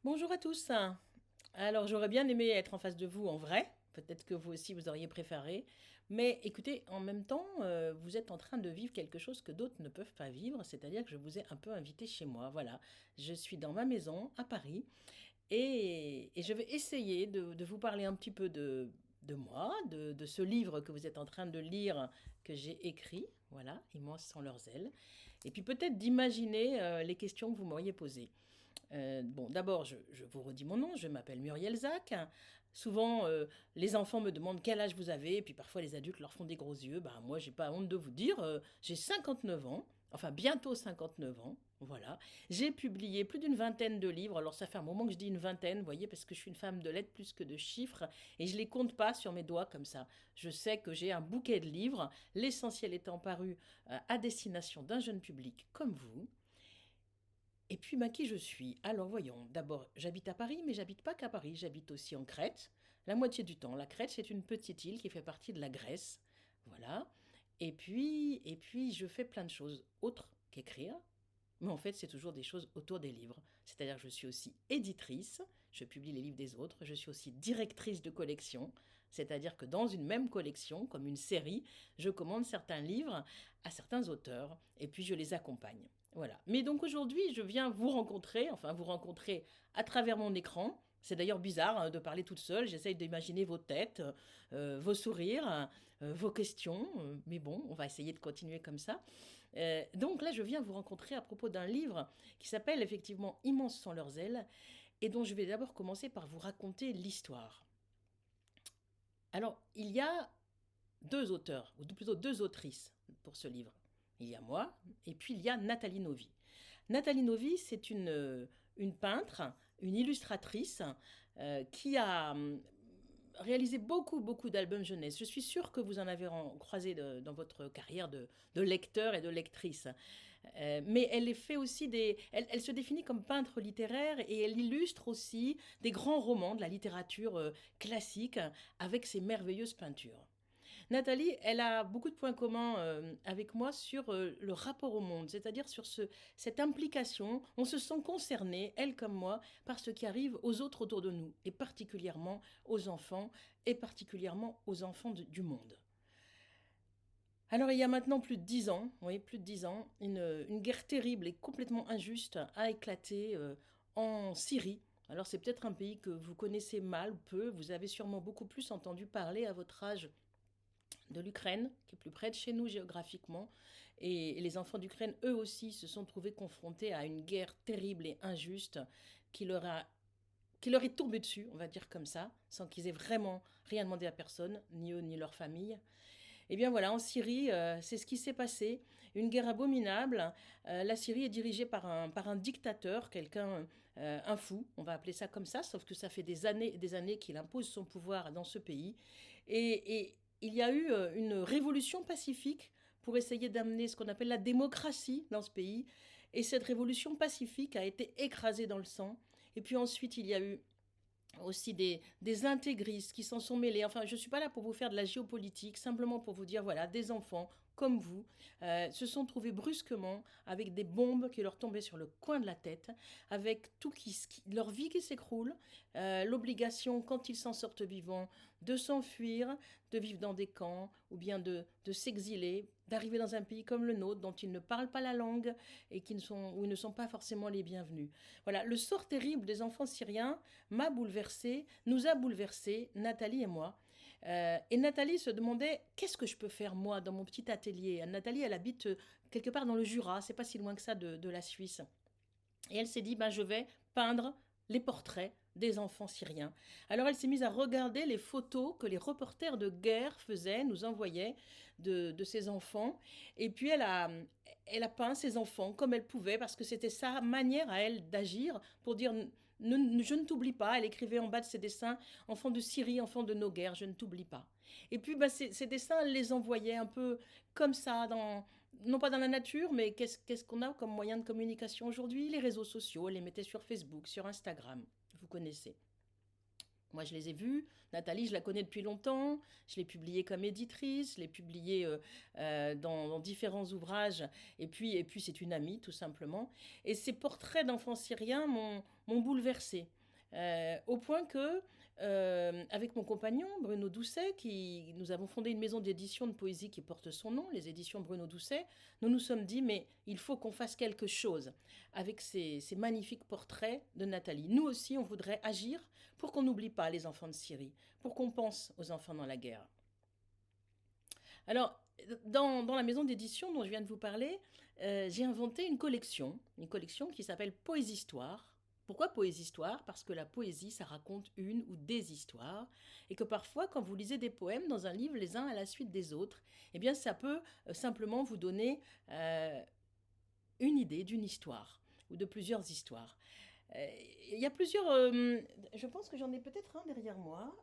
Bonjour à tous. Alors j'aurais bien aimé être en face de vous en vrai. Peut-être que vous aussi vous auriez préféré. Mais écoutez, en même temps, vous êtes en train de vivre quelque chose que d'autres ne peuvent pas vivre. C'est-à-dire que je vous ai un peu invité chez moi. Voilà. Je suis dans ma maison à Paris et je vais essayer de vous parler un petit peu de moi, de ce livre que vous êtes en train de lire, que j'ai écrit. Voilà, Immenses sont leurs ailes. Et puis peut-être d'imaginer les questions que vous m'auriez posées. Bon, d'abord, je vous redis mon nom, je m'appelle Muriel Zac. Souvent, les enfants me demandent quel âge vous avez, et puis parfois les adultes leur font des gros yeux. Ben, moi, j'ai pas honte de vous dire, j'ai 59 ans, enfin bientôt 59 ans, voilà. J'ai publié plus d'une vingtaine de livres, alors ça fait un moment que je dis une vingtaine, vous voyez, parce que je suis une femme de lettres plus que de chiffres, et je les compte pas sur mes doigts comme ça. Je sais que j'ai un bouquet de livres, l'essentiel étant paru à destination d'un jeune public comme vous. Et puis, ben, qui je suis? Alors, voyons. D'abord, j'habite à Paris, mais j'habite pas qu'à Paris. J'habite aussi en Crète, la moitié du temps. La Crète, c'est une petite île qui fait partie de la Grèce. Voilà. Et puis, je fais plein de choses autres qu'écrire. Mais en fait, c'est toujours des choses autour des livres. C'est-à-dire que je suis aussi éditrice, je publie les livres des autres. Je suis aussi directrice de collection. C'est-à-dire que dans une même collection, comme une série, je commande certains livres à certains auteurs et puis je les accompagne. Voilà. Mais donc aujourd'hui, je viens vous rencontrer, enfin vous rencontrer à travers mon écran. C'est d'ailleurs bizarre de parler toute seule. J'essaye d'imaginer vos têtes, vos sourires, vos questions. Mais bon, on va essayer de continuer comme ça. Donc là, je viens vous rencontrer à propos d'un livre qui s'appelle effectivement Immenses sont leurs ailes et dont je vais d'abord commencer par vous raconter l'histoire. Alors, il y a deux auteurs, ou plutôt deux autrices pour ce livre. Il y a moi, et puis il y a Nathalie Novi. Nathalie Novi, c'est une peintre, une illustratrice qui a réalisé beaucoup, beaucoup d'albums jeunesse. Je suis sûre que vous en avez croisé dans votre carrière de lecteur et de lectrice. Mais elle fait aussi elle se définit comme peintre littéraire et elle illustre aussi des grands romans de la littérature classique avec ses merveilleuses peintures. Nathalie, elle a beaucoup de points communs avec moi sur le rapport au monde, c'est-à-dire sur cette implication. On se sent concerné, elle comme moi, par ce qui arrive aux autres autour de nous, et particulièrement aux enfants, et particulièrement aux enfants du monde. Alors il y a maintenant plus de 10 ans, oui, plus de 10 ans, une guerre terrible et complètement injuste a éclaté en Syrie. Alors c'est peut-être un pays que vous connaissez mal ou peu, vous avez sûrement beaucoup plus entendu parler à votre âge de l'Ukraine, qui est plus près de chez nous géographiquement. Et les enfants d'Ukraine, eux aussi, se sont trouvés confrontés à une guerre terrible et injuste qui leur a qui leur est tombée dessus, on va dire comme ça, sans qu'ils aient vraiment rien demandé à personne, ni eux ni leur famille. Eh bien voilà, en Syrie, c'est ce qui s'est passé. Une guerre abominable. La Syrie est dirigée par un dictateur, quelqu'un, un fou, on va appeler ça comme ça, sauf que ça fait des années qu'il impose son pouvoir dans ce pays. Et il y a eu une révolution pacifique pour essayer d'amener ce qu'on appelle la démocratie dans ce pays. Et cette révolution pacifique a été écrasée dans le sang. Et puis ensuite, il y a eu aussi des intégristes qui s'en sont mêlés. Enfin, je ne suis pas là pour vous faire de la géopolitique, simplement pour vous dire, voilà, des enfants comme vous se sont trouvés brusquement avec des bombes qui leur tombaient sur le coin de la tête, avec tout leur vie qui s'écroule, l'obligation, quand ils s'en sortent vivants, de s'enfuir, de vivre dans des camps, ou bien de s'exiler, d'arriver dans un pays comme le nôtre, dont ils ne parlent pas la langue et où ils ne sont pas forcément les bienvenus. Voilà, le sort terrible des enfants syriens m'a bouleversée, nous a bouleversés, Nathalie et moi. Et Nathalie se demandait qu'est-ce que je peux faire moi dans mon petit atelier. Nathalie, elle habite quelque part dans le Jura, c'est pas si loin que ça de la Suisse. Et elle s'est dit, ben, je vais peindre les portraits des enfants syriens. Alors elle s'est mise à regarder les photos que les reporters de guerre faisaient, nous envoyaient de ces enfants. Et puis elle a peint ces enfants comme elle pouvait, parce que c'était sa manière à elle d'agir pour dire, je ne t'oublie pas. Elle écrivait en bas de ses dessins, enfants de Syrie, enfants de nos guerres, je ne t'oublie pas. Et puis bah, ces dessins, elle les envoyait un peu comme ça, non pas dans la nature, mais qu'est-ce qu'on a comme moyen de communication aujourd'hui? Les réseaux sociaux, elle les mettait sur Facebook, sur Instagram, vous connaissez. Moi, je les ai vus. Nathalie, je la connais depuis longtemps. Je l'ai publiée comme éditrice, je l'ai publiée dans différents ouvrages. Et puis c'est une amie, tout simplement. Et ces portraits d'enfants syriens m'ont bouleversée. Au point que, avec mon compagnon Bruno Doucet, nous avons fondé une maison d'édition de poésie qui porte son nom, les éditions Bruno Doucet, nous nous sommes dit, mais il faut qu'on fasse quelque chose avec ces magnifiques portraits de Nathalie. Nous aussi, on voudrait agir pour qu'on n'oublie pas les enfants de Syrie, pour qu'on pense aux enfants dans la guerre. Alors, dans la maison d'édition dont je viens de vous parler, j'ai inventé une collection qui s'appelle Poésistoire. Pourquoi Poésistoire? Parce que la poésie, ça raconte une ou des histoires, et que parfois, quand vous lisez des poèmes dans un livre les uns à la suite des autres, eh bien, ça peut simplement vous donner une idée d'une histoire, ou de plusieurs histoires. Il y a plusieurs... je pense que j'en ai peut-être un derrière moi.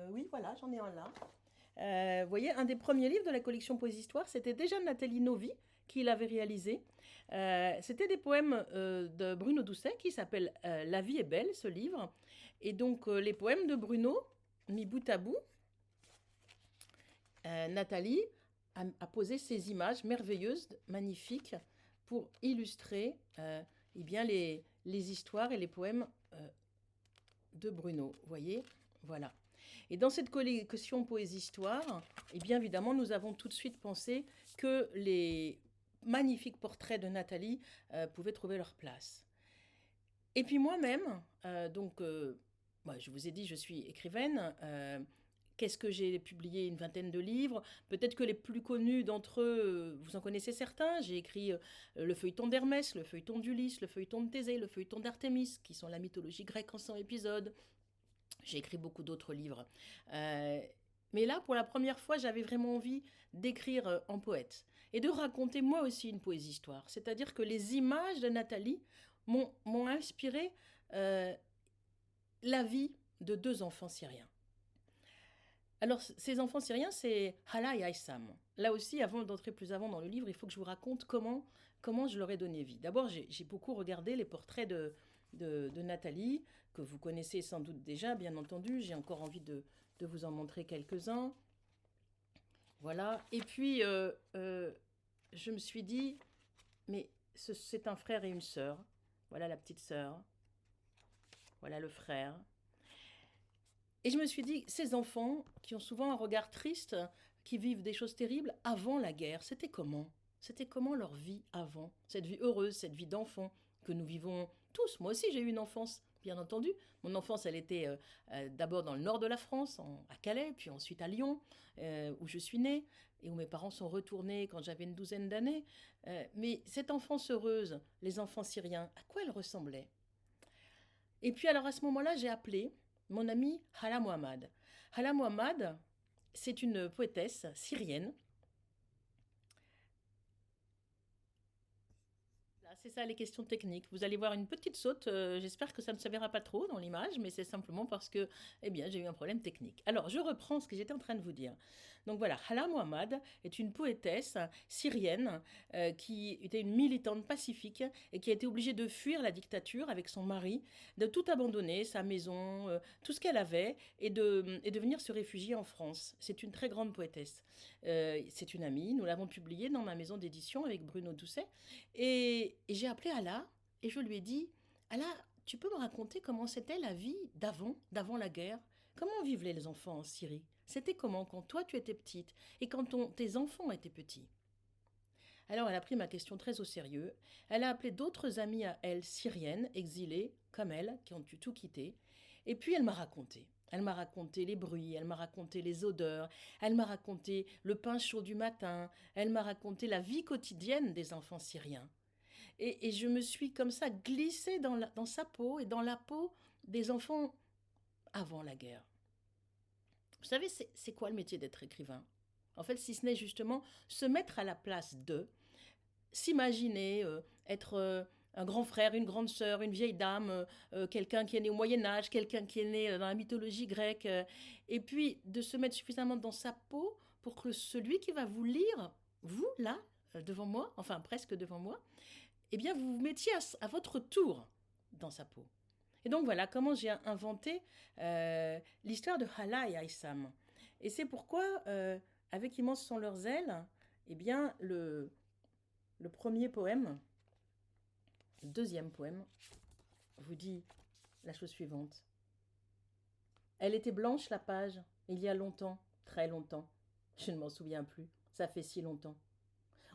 Oui, voilà, j'en ai un là. Vous voyez, un des premiers livres de la collection Poésistoire, c'était déjà Nathalie Novi qui l'avait réalisé. C'était des poèmes de Bruno Doucet qui s'appelle La vie est belle, ce livre. Et donc, les poèmes de Bruno, mis bout à bout, Nathalie a posé ces images merveilleuses, magnifiques, pour illustrer eh bien les histoires et les poèmes de Bruno. Vous voyez, voilà. Et dans cette collection Poésie-Histoire, eh bien évidemment, nous avons tout de suite pensé que les magnifiques portraits de Nathalie pouvaient trouver leur place. Et puis moi-même, moi, je vous ai dit, je suis écrivaine. Qu'est-ce que j'ai publié? Une vingtaine de livres. Peut-être que les plus connus d'entre eux, vous en connaissez certains. J'ai écrit le feuilleton d'Hermès, le feuilleton d'Ulysse, le feuilleton de Thésée, le feuilleton d'Artémis, qui sont la mythologie grecque en 100 épisodes. J'ai écrit beaucoup d'autres livres. Mais là, pour la première fois, j'avais vraiment envie d'écrire en poète et de raconter moi aussi une poésie-histoire. C'est-à-dire que les images de Nathalie m'ont inspiré la vie de deux enfants syriens. Alors, ces enfants syriens, c'est Hala et Aïssam. Là aussi, avant d'entrer plus avant dans le livre, il faut que je vous raconte comment je leur ai donné vie. D'abord, j'ai beaucoup regardé les portraits de Nathalie, que vous connaissez sans doute déjà, bien entendu. J'ai encore envie de vous en montrer quelques-uns. Voilà. Et puis, je me suis dit, mais c'est un frère et une sœur. Voilà la petite sœur. Voilà le frère. Et je me suis dit, ces enfants qui ont souvent un regard triste, qui vivent des choses terribles avant la guerre, c'était comment? C'était comment leur vie avant? Cette vie heureuse, cette vie d'enfant que nous vivons tous. Moi aussi, j'ai eu une enfance, bien entendu. Mon enfance, elle était d'abord dans le nord de la France, à Calais, puis ensuite à Lyon, où je suis née, et où mes parents sont retournés quand j'avais une douzaine d'années. Mais cette enfance heureuse, les enfants syriens, à quoi elle ressemblait? Et puis alors à ce moment-là, j'ai appelé mon amie Hala Mohammad. Hala Mohammad, c'est une poétesse syrienne. C'est ça les questions techniques. Vous allez voir une petite saute. J'espère que ça ne se verra pas trop dans l'image, mais c'est simplement parce que, eh bien, j'ai eu un problème technique. Alors, je reprends ce que j'étais en train de vous dire. Donc voilà, Hala Mohammad est une poétesse syrienne qui était une militante pacifique et qui a été obligée de fuir la dictature avec son mari, de tout abandonner, sa maison, tout ce qu'elle avait, et de venir se réfugier en France. C'est une très grande poétesse. C'est une amie, nous l'avons publiée dans ma maison d'édition avec Bruno Doucet. Et j'ai appelé Ala et je lui ai dit, Ala, tu peux me raconter comment c'était la vie d'avant la guerre? Comment vivaient les enfants en Syrie? C'était comment quand toi tu étais petite et quand tes enfants étaient petits? Alors elle a pris ma question très au sérieux. Elle a appelé d'autres amies à elle, syriennes, exilées, comme elle, qui ont dû tout quitter. Et puis elle m'a raconté. Elle m'a raconté les bruits, elle m'a raconté les odeurs, elle m'a raconté le pain chaud du matin, elle m'a raconté la vie quotidienne des enfants syriens. Et je me suis comme ça glissée dans sa peau et dans la peau des enfants avant la guerre. Vous savez, c'est quoi le métier d'être écrivain? En fait, si ce n'est justement se mettre à la place d'eux, s'imaginer être un grand frère, une grande sœur, une vieille dame, quelqu'un qui est né au Moyen Âge, quelqu'un qui est né dans la mythologie grecque, et puis de se mettre suffisamment dans sa peau pour que celui qui va vous lire, vous, là, devant moi, enfin presque devant moi, eh bien vous vous mettiez à votre tour dans sa peau. Et donc voilà comment j'ai inventé l'histoire de Hala et Aïssam. Et c'est pourquoi, avec Immenses sont leurs ailes, eh bien le premier poème, le deuxième poème, vous dit la chose suivante. Elle était blanche, la page, il y a longtemps, très longtemps. Je ne m'en souviens plus, ça fait si longtemps.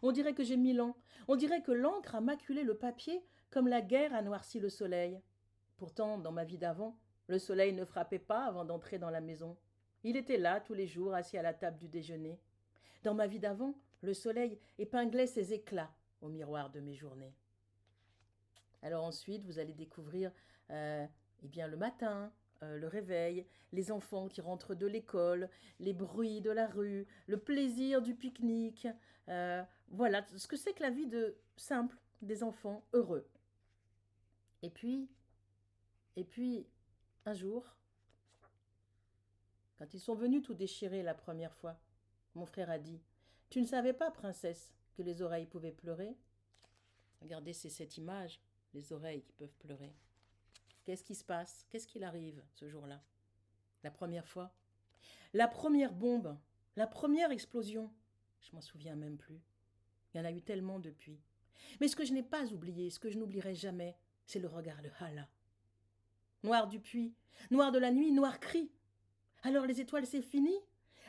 On dirait que j'ai 1000 ans, on dirait que l'encre a maculé le papier comme la guerre a noirci le soleil. Pourtant, dans ma vie d'avant, le soleil ne frappait pas avant d'entrer dans la maison. Il était là tous les jours, assis à la table du déjeuner. Dans ma vie d'avant, le soleil épinglait ses éclats au miroir de mes journées. Alors ensuite, vous allez découvrir eh bien, le matin, le réveil, les enfants qui rentrent de l'école, les bruits de la rue, le plaisir du pique-nique. Voilà ce que c'est que la vie de simple des enfants heureux. Et puis, un jour, quand ils sont venus tout déchirer la première fois, mon frère a dit: Tu ne savais pas, princesse, que les oreilles pouvaient pleurer? Regardez, c'est cette image, les oreilles qui peuvent pleurer. Qu'est-ce qui se passe? Qu'est-ce qu'il arrive ce jour-là? La première fois? La première bombe? La première explosion? Je m'en souviens même plus. Il y en a eu tellement depuis. Mais ce que je n'ai pas oublié, ce que je n'oublierai jamais, c'est le regard de Hala. Noir du puits, noir de la nuit, noir cri. Alors les étoiles, c'est fini?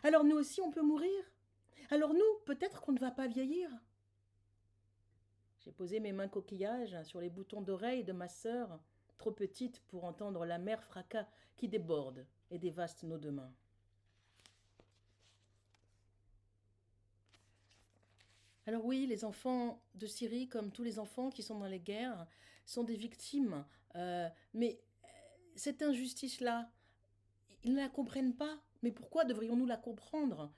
Alors nous aussi, on peut mourir? Alors nous, peut-être qu'on ne va pas vieillir? J'ai posé mes mains coquillages sur les boutons d'oreilles de ma sœur, trop petite pour entendre la mer fracas qui déborde et dévaste nos deux mains. Alors oui, les enfants de Syrie, comme tous les enfants qui sont dans les guerres, sont des victimes. Mais cette injustice-là, ils ne la comprennent pas. Mais pourquoi devrions-nous la comprendre?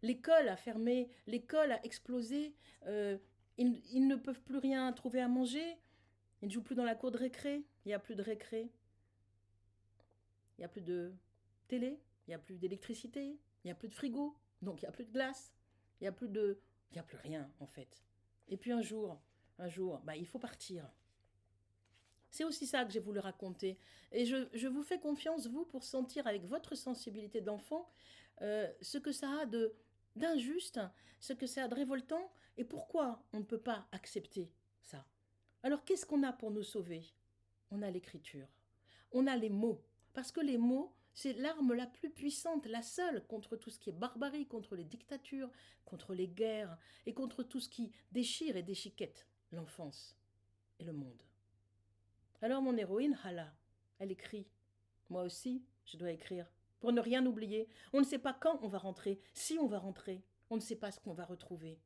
L'école a fermé, l'école a explosé, ils ne peuvent plus rien trouver à manger, ils ne jouent plus dans la cour de récré, il n'y a plus de récré, il n'y a plus de télé, il n'y a plus d'électricité, il n'y a plus de frigo, donc il n'y a plus de glace, il n'y a plus de... il n'y a plus rien en fait. Et puis un jour, il faut partir. C'est aussi ça que j'ai voulu raconter. Et je vous fais confiance, vous, pour sentir avec votre sensibilité d'enfant ce que ça a d'injuste, ce que ça a de révoltant, et pourquoi on ne peut pas accepter ça. Alors qu'est-ce qu'on a pour nous sauver? On a l'écriture, on a les mots, parce que les mots, c'est l'arme la plus puissante, la seule contre tout ce qui est barbarie, contre les dictatures, contre les guerres, et contre tout ce qui déchire et déchiquette l'enfance et le monde. Alors mon héroïne, Hala, elle écrit. Moi aussi, je dois écrire. Pour ne rien oublier. On ne sait pas quand on va rentrer, si on va rentrer. On ne sait pas ce qu'on va retrouver.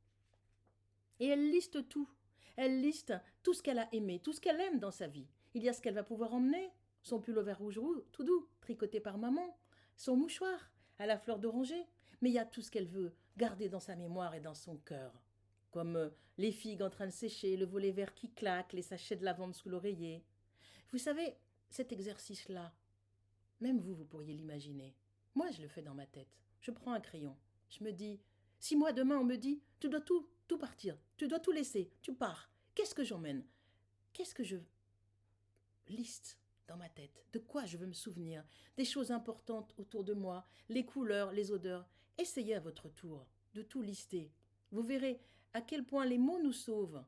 Et elle liste tout. Elle liste tout ce qu'elle a aimé, tout ce qu'elle aime dans sa vie. Il y a ce qu'elle va pouvoir emmener. Son pull vert rouge tout doux, tricoté par maman. Son mouchoir, à la fleur d'oranger. Mais il y a tout ce qu'elle veut garder dans sa mémoire et dans son cœur. Comme les figues en train de sécher, le volet vert qui claque, les sachets de lavande sous l'oreiller. Vous savez, cet exercice-là, même vous, vous pourriez l'imaginer. Moi, je le fais dans ma tête. Je prends un crayon. Je me dis, si moi, demain, on me dit, tu dois tout partir, tu dois tout laisser, tu pars, qu'est-ce que j'emmène? Qu'est-ce que je liste dans ma tête? De quoi je veux me souvenir? Des choses importantes autour de moi, les couleurs, les odeurs. Essayez à votre tour de tout lister. Vous verrez à quel point les mots nous sauvent.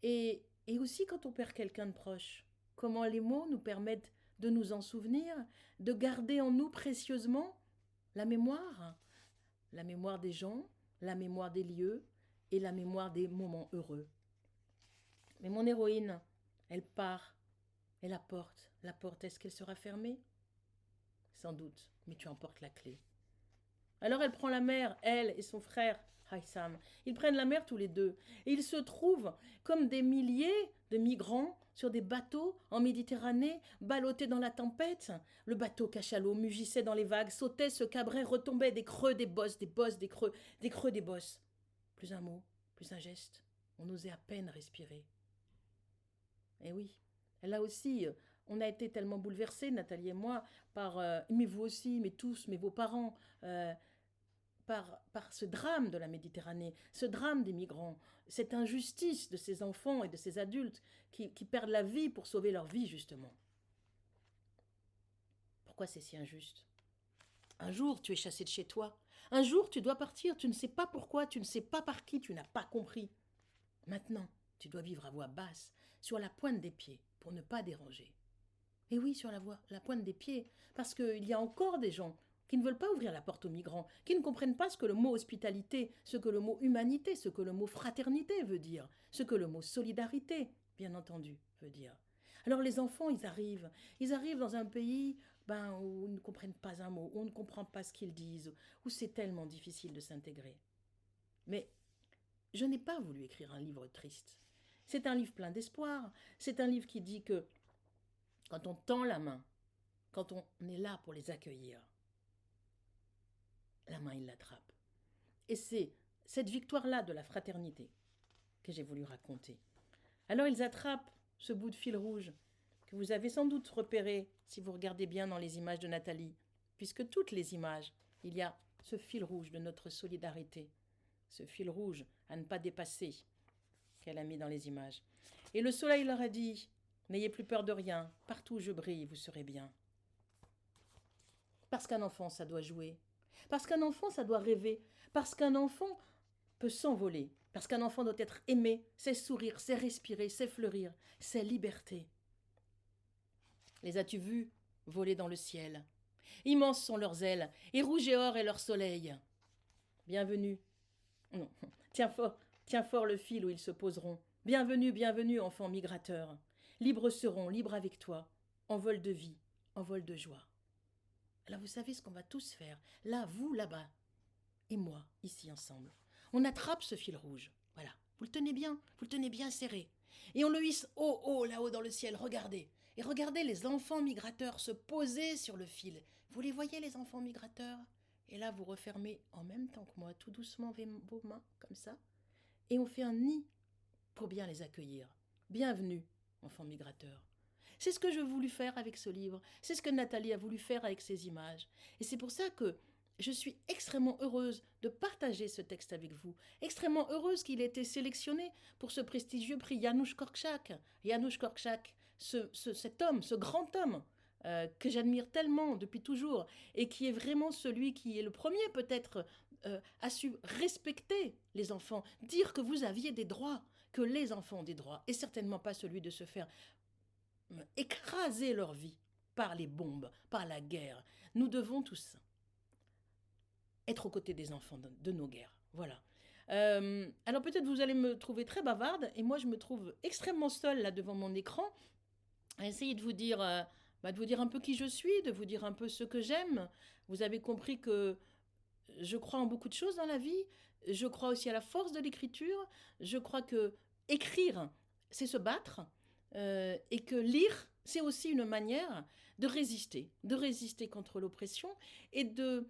Et aussi quand on perd quelqu'un de proche. Comment les mots nous permettent de nous en souvenir, de garder en nous précieusement la mémoire des gens, la mémoire des lieux et la mémoire des moments heureux. Mais mon héroïne, elle part et la porte, est-ce qu'elle sera fermée? Sans doute, mais tu emportes la clé. Alors elle prend la mer, elle et son frère Haïsam. Ils prennent la mer tous les deux et ils se trouvent comme des milliers de migrants sur des bateaux en Méditerranée, ballottés dans la tempête. Le bateau cachalot mugissait dans les vagues, sautait, se cabrait, retombait, des creux, des bosses, des creux, des bosses. Plus un mot, plus un geste. On osait à peine respirer. Et oui, là aussi, on a été tellement bouleversés, Nathalie et moi, par, mais vous aussi, mais tous, mais vos parents, par ce drame de la Méditerranée, ce drame des migrants, cette injustice de ces enfants et de ces adultes qui perdent la vie pour sauver leur vie, justement. Pourquoi c'est si injuste? Un jour, tu es chassé de chez toi. Un jour, tu dois partir. Tu ne sais pas pourquoi, tu ne sais pas par qui, tu n'as pas compris. Maintenant, tu dois vivre à voix basse, sur la pointe des pieds, pour ne pas déranger. Et oui, sur la pointe des pieds, parce qu'il y a encore des gens qui ne veulent pas ouvrir la porte aux migrants, qui ne comprennent pas ce que le mot hospitalité, ce que le mot humanité, ce que le mot fraternité veut dire, ce que le mot solidarité, bien entendu, veut dire. Alors les enfants, ils arrivent dans un pays où ils ne comprennent pas un mot, où on ne comprend pas ce qu'ils disent, où c'est tellement difficile de s'intégrer. Mais je n'ai pas voulu écrire un livre triste. C'est un livre plein d'espoir, c'est un livre qui dit que quand on tend la main, quand on est là pour les accueillir, la main, il l'attrape. Et c'est cette victoire-là de la fraternité que j'ai voulu raconter. Alors ils attrapent ce bout de fil rouge que vous avez sans doute repéré si vous regardez bien dans les images de Nathalie, puisque toutes les images, il y a ce fil rouge de notre solidarité, ce fil rouge à ne pas dépasser qu'elle a mis dans les images. Et le soleil leur a dit, n'ayez plus peur de rien, partout où je brille, vous serez bien. Parce qu'un enfant, ça doit jouer. Parce qu'un enfant, ça doit rêver. Parce qu'un enfant peut s'envoler. Parce qu'un enfant doit être aimé, c'est sourire, c'est respirer, c'est fleurir, c'est liberté. Les as-tu vus voler dans le ciel? Immenses sont leurs ailes, et rouge et or est leur soleil. Bienvenue. Non, tiens fort le fil où ils se poseront. Bienvenue, bienvenue, enfants migrateurs. Libres seront, libres avec toi, en vol de vie, en vol de joie. Alors vous savez ce qu'on va tous faire, là, vous, là-bas, et moi, ici, ensemble. On attrape ce fil rouge, voilà, vous le tenez bien serré. Et on le hisse haut, haut, là-haut dans le ciel, regardez. Et regardez les enfants migrateurs se poser sur le fil. Vous les voyez, les enfants migrateurs? Et là, vous refermez en même temps que moi, tout doucement vos mains, comme ça. Et on fait un nid pour bien les accueillir. Bienvenue, enfants migrateurs. C'est ce que je voulu faire avec ce livre. C'est ce que Nathalie a voulu faire avec ces images. Et c'est pour ça que je suis extrêmement heureuse de partager ce texte avec vous. Extrêmement heureuse qu'il ait été sélectionné pour ce prestigieux prix Janusz Korczak. Janusz Korczak, cet homme, ce grand homme que j'admire tellement depuis toujours et qui est vraiment celui qui est le premier peut-être a su respecter les enfants, dire que vous aviez des droits, que les enfants ont des droits, et certainement pas celui de se faire écraser leur vie par les bombes, par la guerre. Nous devons tous être aux côtés des enfants de nos guerres. Voilà. Alors peut-être vous allez me trouver très bavarde, et moi je me trouve extrêmement seule là devant mon écran, à essayer de vous dire un peu qui je suis, de vous dire un peu ce que j'aime. Vous avez compris que je crois en beaucoup de choses dans la vie. Je crois aussi à la force de l'écriture. Je crois que écrire, c'est se battre, et que lire, c'est aussi une manière de résister contre l'oppression et de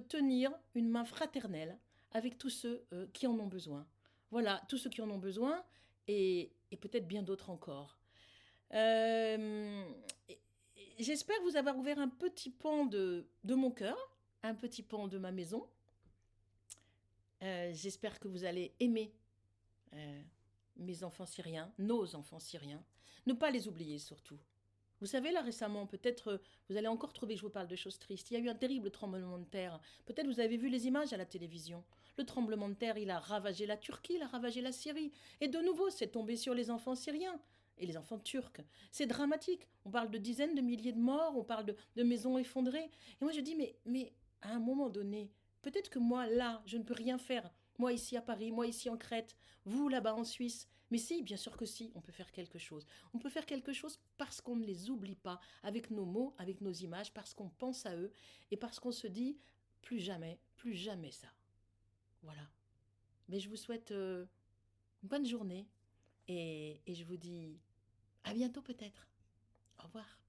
tenir une main fraternelle avec tous ceux qui en ont besoin. Voilà, tous ceux qui en ont besoin et peut-être bien d'autres encore. Euh, J'espère vous avoir ouvert un petit pan de mon cœur, un petit pan de ma maison. J'espère que vous allez aimer mes enfants syriens, nos enfants syriens. Ne pas les oublier surtout. Vous savez, là récemment, peut-être vous allez encore trouver que je vous parle de choses tristes. Il y a eu un terrible tremblement de terre. Peut-être vous avez vu les images à la télévision. Le tremblement de terre, il a ravagé la Turquie, il a ravagé la Syrie. Et de nouveau, c'est tombé sur les enfants syriens et les enfants turcs. C'est dramatique. On parle de dizaines de milliers de morts, on parle de maisons effondrées. Et moi, je dis, mais à un moment donné, peut-être que moi, là, je ne peux rien faire. Moi, ici à Paris, moi, ici en Crète, vous, là-bas en Suisse. Mais si, bien sûr que si, on peut faire quelque chose. On peut faire quelque chose parce qu'on ne les oublie pas, avec nos mots, avec nos images, parce qu'on pense à eux et parce qu'on se dit plus jamais ça. Voilà. Mais je vous souhaite une bonne journée et je vous dis à bientôt peut-être. Au revoir.